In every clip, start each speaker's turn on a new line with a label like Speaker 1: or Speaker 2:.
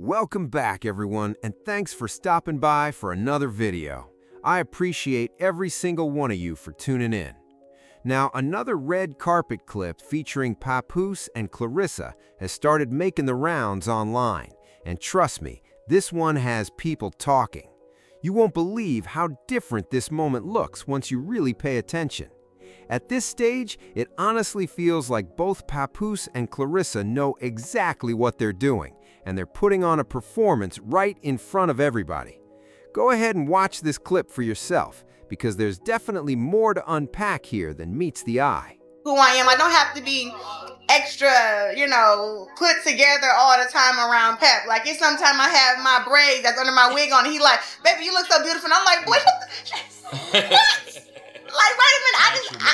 Speaker 1: Welcome back, everyone, and thanks for stopping by for another video. I appreciate every single one of you for tuning in. Now, another red carpet clip featuring Papoose and Claressa has started making the rounds online, and trust me, this one has people talking. You won't believe how different this moment looks once you really pay attention. At this stage, it honestly feels like both Papoose and Claressa know exactly what they're doing, and they're putting on a performance right in front of everybody. Go ahead and watch this clip for yourself, because there's definitely more to unpack here than meets the eye.
Speaker 2: Who I am. I don't have to be extra, put together all the time around Pep. Like, it's sometimes I have my braids that's under my wig on, and he like, baby, you look so beautiful. And I'm like, boy, what? Like, wait a minute.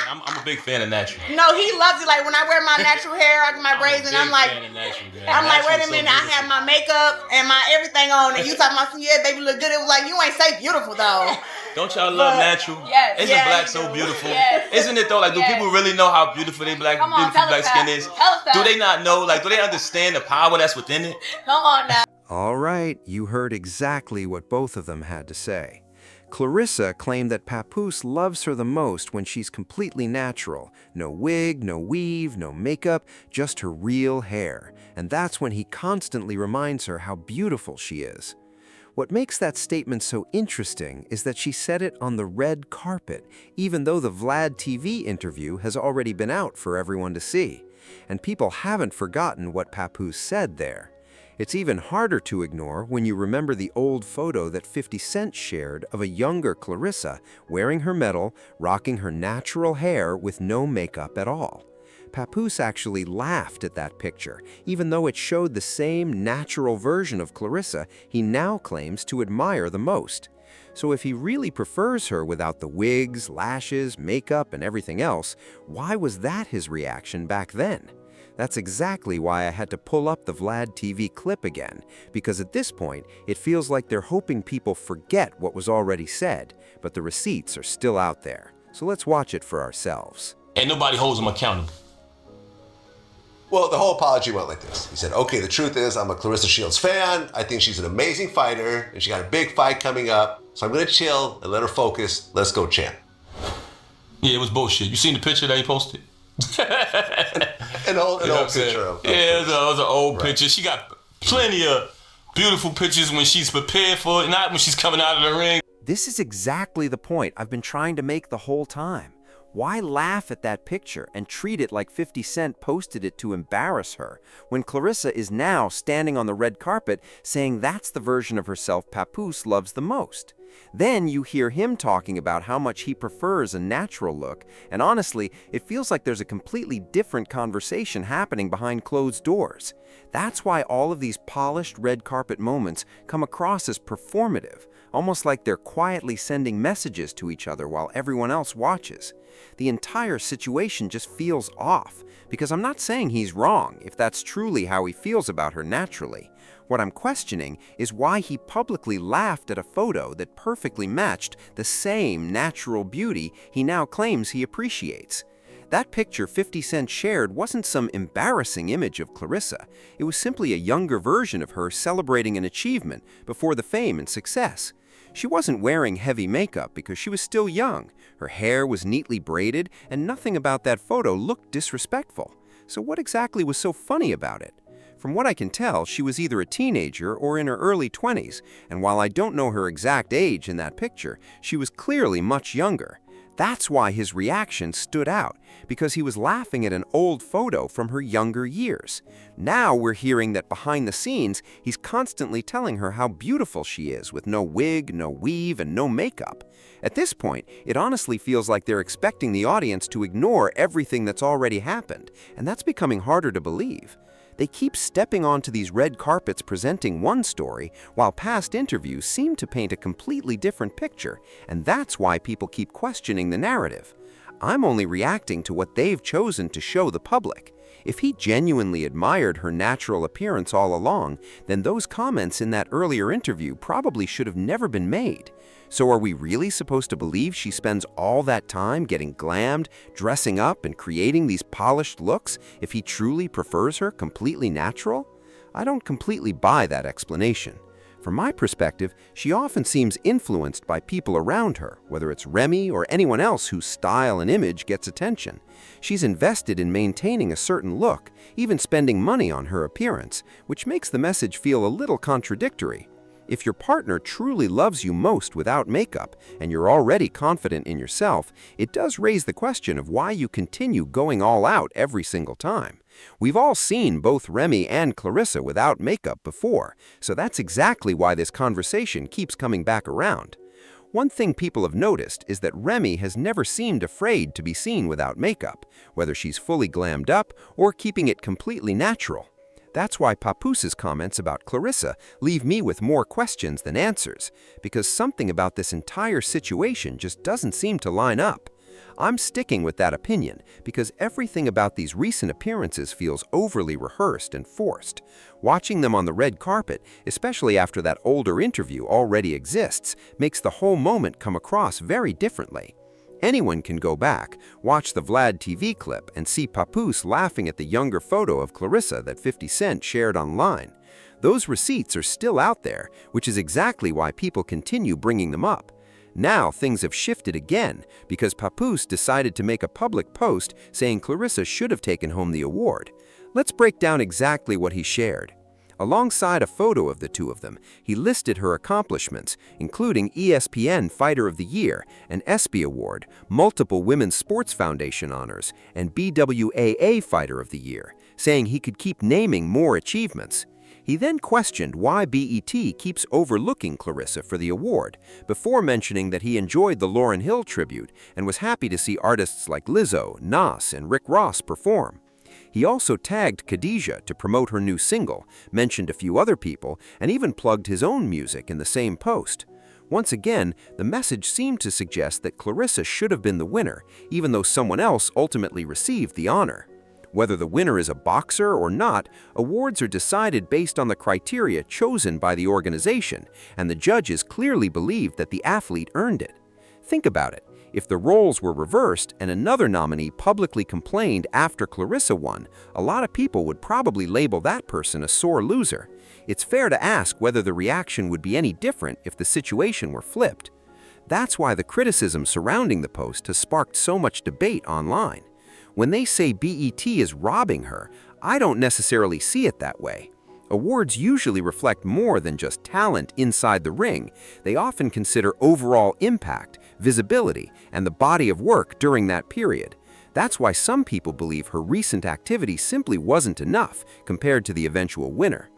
Speaker 3: I'm a big fan of natural.
Speaker 2: No, he loves it. Like, when I wear my natural hair, my braids, and I'm like, wait a minute, I have my makeup and my everything on, and you talking about, yeah, baby, look good. It was like, you ain't say beautiful, though.
Speaker 3: Don't y'all love natural?
Speaker 4: Yes.
Speaker 3: Isn't black so beautiful?
Speaker 4: Yes.
Speaker 3: Isn't it though? Like, do people really know how beautiful they black skin is? Do they not know? Like, do they understand the power that's within it?
Speaker 4: Come on now.
Speaker 1: All right, you heard exactly what both of them had to say. Claressa claimed that Papoose loves her the most when she's completely natural. No wig, no weave, no makeup, just her real hair. And that's when he constantly reminds her how beautiful she is. What makes that statement so interesting is that she said it on the red carpet, even though the Vlad TV interview has already been out for everyone to see. And people haven't forgotten what Papoose said there. It's even harder to ignore when you remember the old photo that 50 Cent shared of a younger Claressa wearing her medal, rocking her natural hair with no makeup at all. Papoose actually laughed at that picture, even though it showed the same natural version of Claressa he now claims to admire the most. So if he really prefers her without the wigs, lashes, makeup, and everything else, why was that his reaction back then? That's exactly why I had to pull up the Vlad TV clip again, because at this point, it feels like they're hoping people forget what was already said, but the receipts are still out there. So let's watch it for ourselves.
Speaker 3: And nobody holds them accountable.
Speaker 5: Well, the whole apology went like this. He said, okay, the truth is I'm a Claressa Shields fan. I think she's an amazing fighter, and she got a big fight coming up. So I'm going to chill and let her focus. Let's go, champ.
Speaker 3: Yeah, it was bullshit. You seen the picture that he posted?
Speaker 5: An old picture of
Speaker 3: yeah, it was an old picture. She got plenty of beautiful pictures when she's prepared for it, not when she's coming out of the ring.
Speaker 1: This is exactly the point I've been trying to make the whole time. Why laugh at that picture and treat it like 50 Cent posted it to embarrass her, when Claressa is now standing on the red carpet saying that's the version of herself Papoose loves the most? Then you hear him talking about how much he prefers a natural look, and honestly, it feels like there's a completely different conversation happening behind closed doors. That's why all of these polished red carpet moments come across as performative, almost like they're quietly sending messages to each other while everyone else watches. The entire situation just feels off, because I'm not saying he's wrong if that's truly how he feels about her naturally. What I'm questioning is why he publicly laughed at a photo that perfectly matched the same natural beauty he now claims he appreciates. That picture 50 Cent shared wasn't some embarrassing image of Claressa. It was simply a younger version of her celebrating an achievement before the fame and success. She wasn't wearing heavy makeup because she was still young. Her hair was neatly braided, and nothing about that photo looked disrespectful. So what exactly was so funny about it? From what I can tell, she was either a teenager or in her early 20s, and while I don't know her exact age in that picture, she was clearly much younger. That's why his reaction stood out, because he was laughing at an old photo from her younger years. Now we're hearing that behind the scenes, he's constantly telling her how beautiful she is with no wig, no weave, and no makeup. At this point, it honestly feels like they're expecting the audience to ignore everything that's already happened, and that's becoming harder to believe. They keep stepping onto these red carpets presenting one story, while past interviews seem to paint a completely different picture, and that's why people keep questioning the narrative. I'm only reacting to what they've chosen to show the public. If he genuinely admired her natural appearance all along, then those comments in that earlier interview probably should have never been made. So are we really supposed to believe she spends all that time getting glammed, dressing up, and creating these polished looks if he truly prefers her completely natural? I don't completely buy that explanation. From my perspective, she often seems influenced by people around her, whether it's Remy or anyone else whose style and image gets attention. She's invested in maintaining a certain look, even spending money on her appearance, which makes the message feel a little contradictory. If your partner truly loves you most without makeup, and you're already confident in yourself, it does raise the question of why you continue going all out every single time. We've all seen both Remy and Claressa without makeup before, so that's exactly why this conversation keeps coming back around. One thing people have noticed is that Remy has never seemed afraid to be seen without makeup, whether she's fully glammed up or keeping it completely natural. That's why Papoose's comments about Claressa leave me with more questions than answers, because something about this entire situation just doesn't seem to line up. I'm sticking with that opinion because everything about these recent appearances feels overly rehearsed and forced. Watching them on the red carpet, especially after that older interview already exists, makes the whole moment come across very differently. Anyone can go back, watch the Vlad TV clip, and see Papoose laughing at the younger photo of Claressa that 50 Cent shared online. Those receipts are still out there, which is exactly why people continue bringing them up. Now things have shifted again because Papoose decided to make a public post saying Claressa should have taken home the award. Let's break down exactly what he shared. Alongside a photo of the two of them, he listed her accomplishments, including ESPN Fighter of the Year, an ESPY Award, multiple Women's Sports Foundation honors, and BWAA Fighter of the Year, saying he could keep naming more achievements. He then questioned why BET keeps overlooking Claressa for the award, before mentioning that he enjoyed the Lauryn Hill tribute and was happy to see artists like Lizzo, Nas, and Rick Ross perform. He also tagged Khadijah to promote her new single, mentioned a few other people, and even plugged his own music in the same post. Once again, the message seemed to suggest that Claressa should have been the winner, even though someone else ultimately received the honor. Whether the winner is a boxer or not, awards are decided based on the criteria chosen by the organization, and the judges clearly believed that the athlete earned it. Think about it. If the roles were reversed and another nominee publicly complained after Claressa won, a lot of people would probably label that person a sore loser. It's fair to ask whether the reaction would be any different if the situation were flipped. That's why the criticism surrounding the post has sparked so much debate online. When they say BET is robbing her, I don't necessarily see it that way. Awards usually reflect more than just talent inside the ring. They often consider overall impact, visibility, and the body of work during that period. That's why some people believe her recent activity simply wasn't enough compared to the eventual winner.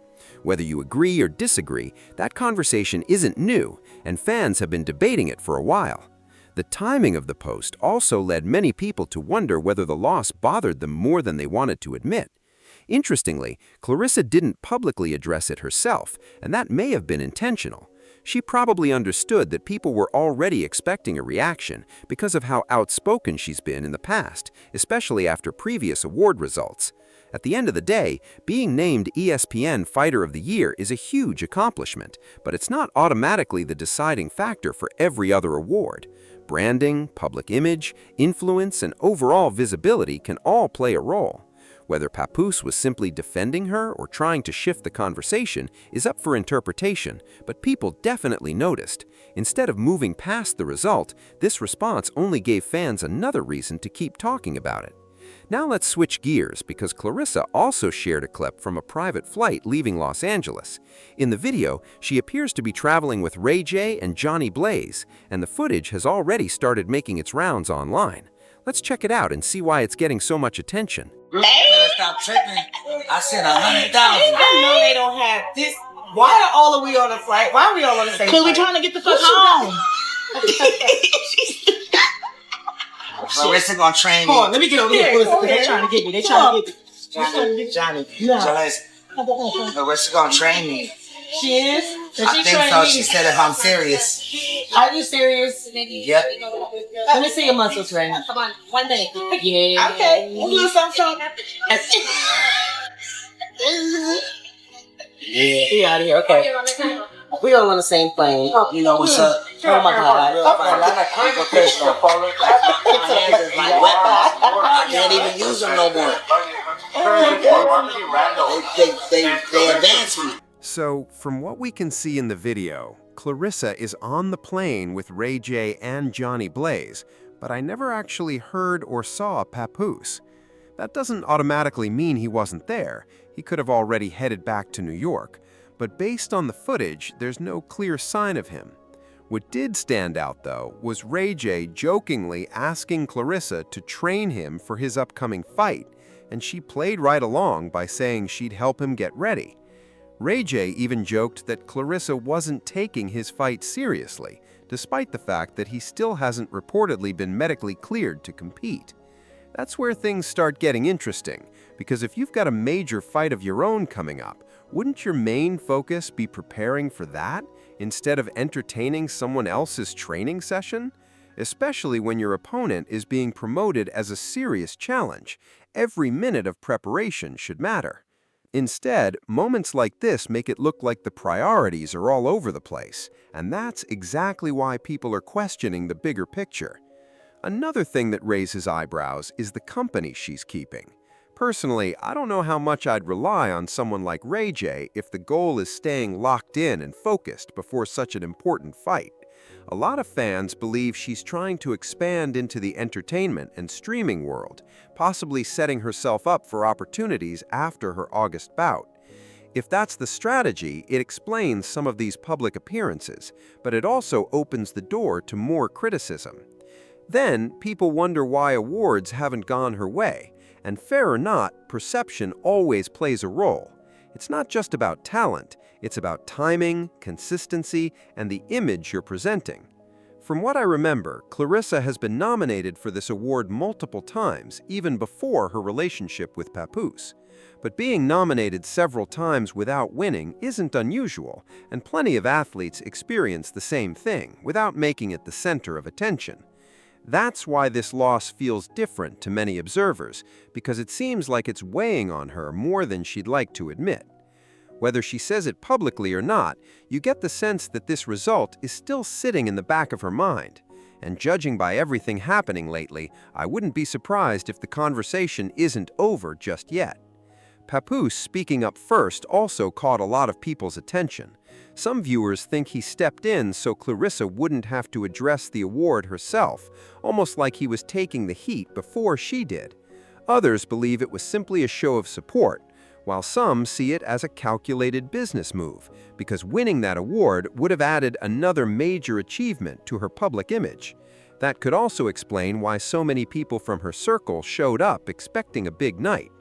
Speaker 1: Whether you agree or disagree, that conversation isn't new, and fans have been debating it for a while. The timing of the post also led many people to wonder whether the loss bothered them more than they wanted to admit. Interestingly, Claressa didn't publicly address it herself, and that may have been intentional. She probably understood that people were already expecting a reaction because of how outspoken she's been in the past, especially after previous award results. At the end of the day, being named ESPN Fighter of the Year is a huge accomplishment, but it's not automatically the deciding factor for every other award. Branding, public image, influence, and overall visibility can all play a role. Whether Papoose was simply defending her or trying to shift the conversation is up for interpretation, but people definitely noticed. Instead of moving past the result, this response only gave fans another reason to keep talking about it. Now let's switch gears because Claressa also shared a clip from a private flight leaving Los Angeles. In the video, she appears to be traveling with Ray J and Johnny Blaze, and the footage has already started making its rounds online. Let's check it out and see why it's getting so much attention.
Speaker 4: Girl, better stop tripping. I sent 100,000.
Speaker 2: I know they don't have this. Why are all of we on the flight? Why are we all on the same flight?
Speaker 6: Because we trying to get the fuck home.
Speaker 4: Claressa gonna train me.
Speaker 6: Hold on, let me get over here. They're trying to get me. They trying to get me.
Speaker 4: Johnny.
Speaker 6: No.
Speaker 4: Claressa gonna train me.
Speaker 6: She is? And
Speaker 4: I think so. She said if I'm serious.
Speaker 6: Are you serious?
Speaker 4: Yep.
Speaker 6: Let me see your muscles right now. Come on, one day. Yeah.
Speaker 2: Okay, we'll do something.
Speaker 4: Yeah.
Speaker 6: Get out of here, okay. We all on the same plane.
Speaker 4: You know what's up?
Speaker 6: Oh my God.
Speaker 4: I can't even use them no more. They advance me.
Speaker 1: So, from what we can see in the video, Claressa is on the plane with Ray J and Johnny Blaze, but I never actually heard or saw Papoose. That doesn't automatically mean he wasn't there. He could have already headed back to New York, but based on the footage, there's no clear sign of him. What did stand out, though, was Ray J jokingly asking Claressa to train him for his upcoming fight, and she played right along by saying she'd help him get ready. Ray J even joked that Claressa wasn't taking his fight seriously, despite the fact that he still hasn't reportedly been medically cleared to compete. That's where things start getting interesting, because if you've got a major fight of your own coming up, wouldn't your main focus be preparing for that instead of entertaining someone else's training session? Especially when your opponent is being promoted as a serious challenge, every minute of preparation should matter. Instead, moments like this make it look like the priorities are all over the place, and that's exactly why people are questioning the bigger picture. Another thing that raises eyebrows is the company she's keeping. Personally, I don't know how much I'd rely on someone like Ray J if the goal is staying locked in and focused before such an important fight. A lot of fans believe she's trying to expand into the entertainment and streaming world, possibly setting herself up for opportunities after her August bout. If that's the strategy, it explains some of these public appearances, but it also opens the door to more criticism. Then, people wonder why awards haven't gone her way, and fair or not, perception always plays a role. It's not just about talent, it's about timing, consistency, and the image you're presenting. From what I remember, Claressa has been nominated for this award multiple times, even before her relationship with Papoose. But being nominated several times without winning isn't unusual, and plenty of athletes experience the same thing without making it the center of attention. That's why this loss feels different to many observers, because it seems like it's weighing on her more than she'd like to admit. Whether she says it publicly or not, you get the sense that this result is still sitting in the back of her mind. And judging by everything happening lately, I wouldn't be surprised if the conversation isn't over just yet. Papoose speaking up first also caught a lot of people's attention. Some viewers think he stepped in so Claressa wouldn't have to address the award herself, almost like he was taking the heat before she did. Others believe it was simply a show of support, while some see it as a calculated business move, because winning that award would have added another major achievement to her public image. That could also explain why so many people from her circle showed up expecting a big night.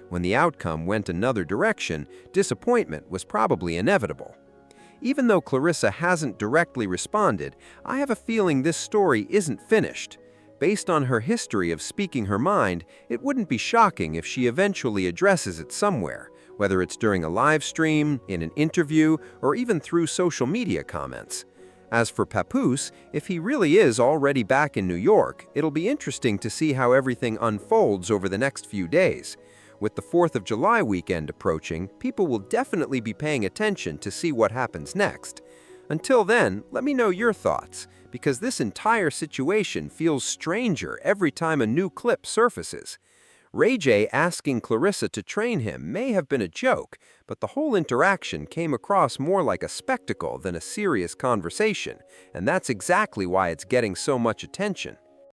Speaker 1: When the outcome went another direction, disappointment was probably inevitable. Even though Claressa hasn't directly responded, I have a feeling this story isn't finished. Based on her history of speaking her mind, it wouldn't be shocking if she eventually addresses it somewhere, whether it's during a live stream, in an interview, or even through social media comments. As for Papoose, if he really is already back in New York, it'll be interesting to see how everything unfolds over the next few days. With the 4th of July weekend approaching, people will definitely be paying attention to see what happens next. Until then, let me know your thoughts, because this entire situation feels stranger every time a new clip surfaces. Ray J asking Claressa to train him may have been a joke, but the whole interaction came across more like a spectacle than a serious conversation, and that's exactly why it's getting so much attention.